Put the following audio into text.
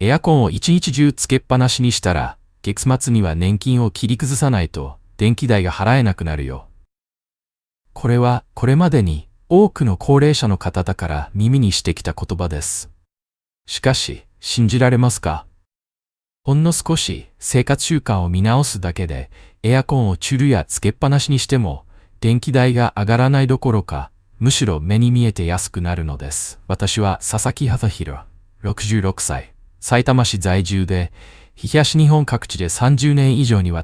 エアコンを一日中つけっぱなしにしたら、月末には年金を切り崩さないと電気代が払えなくなるよ。これはこれまでに多くの高齢者の方々から耳にしてきた言葉です。しかし、信じられますか？ほんの少し生活習慣を見直すだけで、エアコンをチュルやつけっぱなしにしても、電気代が上がらないどころか、むしろ目に見えて安くなるのです。私は佐々木正宏、66歳、さいたま市在住で、東日本各地で30年以上にわ